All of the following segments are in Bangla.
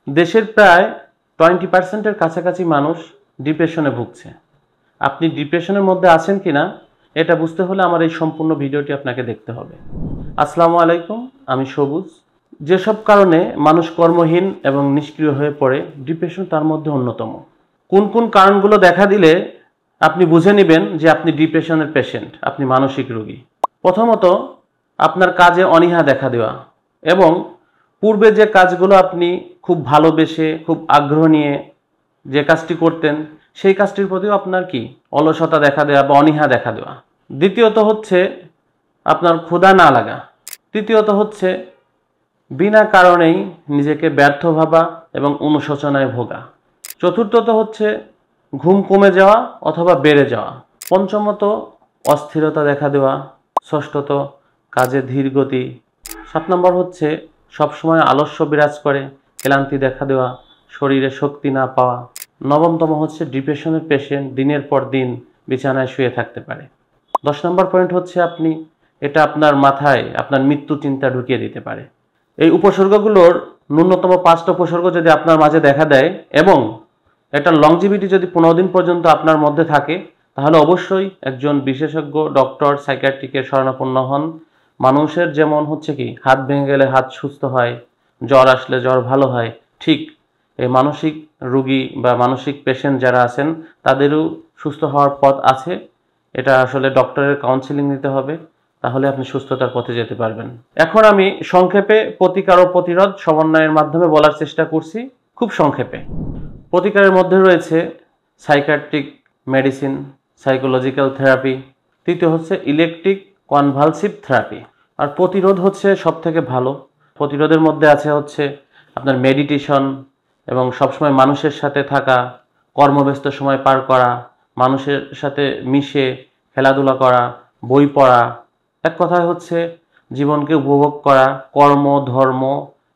দেশের প্রায় 20% কাছাকাছি মানুষ ডিপ্রেশনে ভুগছে। আপনি ডিপ্রেশনের মধ্যে আছেন কিনা এটা বুঝতে হলে আমার এই সম্পূর্ণ ভিডিওটি আপনাকে দেখতে হবে। আসসালামু আলাইকুম, আমি সবুজ। যেসব কারণে মানুষ কর্মহীন এবং নিষ্ক্রিয় হয়ে পড়ে, ডিপ্রেশন তার মধ্যে অন্যতম। কোন কোন কারণগুলো দেখা দিলে আপনি বুঝে নেবেন যে আপনি ডিপ্রেশনের পেশেন্ট, আপনি মানসিক রোগী? প্রথমত, আপনার কাজে অনীহা দেখা দেওয়া এবং পূর্বে যে কাজগুলো আপনি খুব ভালোবেসে খুব আগ্রহ নিয়ে যে কাজটি করতেন সেই কাজটির প্রতিও আপনার কি অলসতা দেখা দেওয়া বা অনীহা দেখা দেওয়া। দ্বিতীয়ত হচ্ছে আপনার ক্ষুধা না লাগা। তৃতীয়ত হচ্ছে বিনা কারণেই নিজেকে ব্যর্থ ভাবা এবং অনুশোচনায় ভোগা। চতুর্থত হচ্ছে ঘুম কমে যাওয়া অথবা বেড়ে যাওয়া। পঞ্চমত অস্থিরতা দেখা দেওয়া। ষষ্ঠত কাজে ধীর গতি। 7 নম্বর হচ্ছে সবসময় আলস্য বিরাজ করে, ক্লান্তি দেখা দেওয়া, শরীরে শক্তি না পাওয়া। নবমতম হচ্ছে ডিপ্রেশনের পেশেন্ট দিনের পর দিন বিছানায় শুয়ে থাকতে পারে। 10 নম্বর পয়েন্ট হচ্ছে এটা আপনার মাথায় আপনার মৃত্যু চিন্তা ঢুকিয়ে দিতে পারে। এই উপসর্গগুলোর ন্যূনতম 5টা উপসর্গ যদি আপনার মাঝে দেখা দেয় এবং এটা লংজিভিটি যদি 15 দিন পর্যন্ত আপনার মধ্যে থাকে, তাহলে অবশ্যই একজন বিশেষজ্ঞ ডক্টর সাইকিয়াট্রিকের শরণাপন্ন হন। মানুষের যেমন হচ্ছে কি হাত ভেঙে গেলে হাত সুস্থ হয়, জ্বর আসলে জ্বর ভালো হয়, ঠিক এই মানসিক রোগী বা মানসিক পেশেন্ট যারা আছেন তাদেরও সুস্থ হওয়ার পথ আছে। এটা আসলে ডক্টরের কাউন্সিলিং নিতে হবে, তাহলে আপনি সুস্থতার পথে যেতে পারবেন। এখন আমি সংক্ষেপে প্রতিকার ও প্রতিরোধ সমন্বয়ের মাধ্যমে বলার চেষ্টা করছি, খুব সংক্ষেপে। প্রতিকারের মধ্যে রয়েছে সাইকিয়াট্রিক মেডিসিন, সাইকোলজিক্যাল থেরাপি। তৃতীয় হচ্ছে ইলেকট্রিক কনভালসিভ থেরাপি। আর প্রতিরোধ হচ্ছে সব থেকে ভালো। প্রতিরোধের মধ্যে হচ্ছে আপনার মেডিটেশন এবং সবসময় মানুষের সাথে থাকা, কর্মব্যস্ত সময় পার করা, মানুষের সাথে মিশে খেলাধুলা করা, বই পড়া। এক কথায় হচ্ছে জীবনকে উপভোগ করা, কর্ম ধর্ম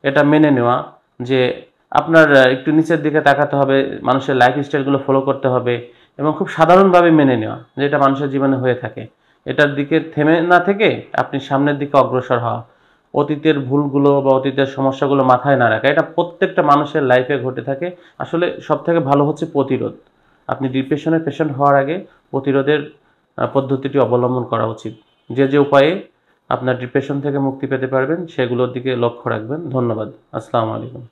এটা মেনে নেওয়া যে আপনার একটু নিচের দিকে তাকাতে হবে, মানুষের লাইফস্টাইলগুলো ফলো করতে হবে এবং খুব সাধারণভাবে মেনে নেওয়া যেটা মানুষের জীবনে হয়ে থাকে। এটার দিকে থেমে না থেকে আপনি সামনের দিকে অগ্রসর হওয়া, অতীতের ভুলগুলো বা অতীতের সমস্যাগুলো মাথায় না রাখা, এটা প্রত্যেকটা মানুষের লাইফে ঘটে থাকে। আসলে সব থেকে ভালো হচ্ছে প্রতিরোধ। আপনি ডিপ্রেশনের পেশেন্ট হওয়ার আগে প্রতিরোধের পদ্ধতিটি অবলম্বন করা উচিত। যে যে উপায়ে আপনার ডিপ্রেশন থেকে মুক্তি পেতে পারবেন সেগুলোর দিকে লক্ষ্য রাখবেন। ধন্যবাদ। আসসালামু আলাইকুম।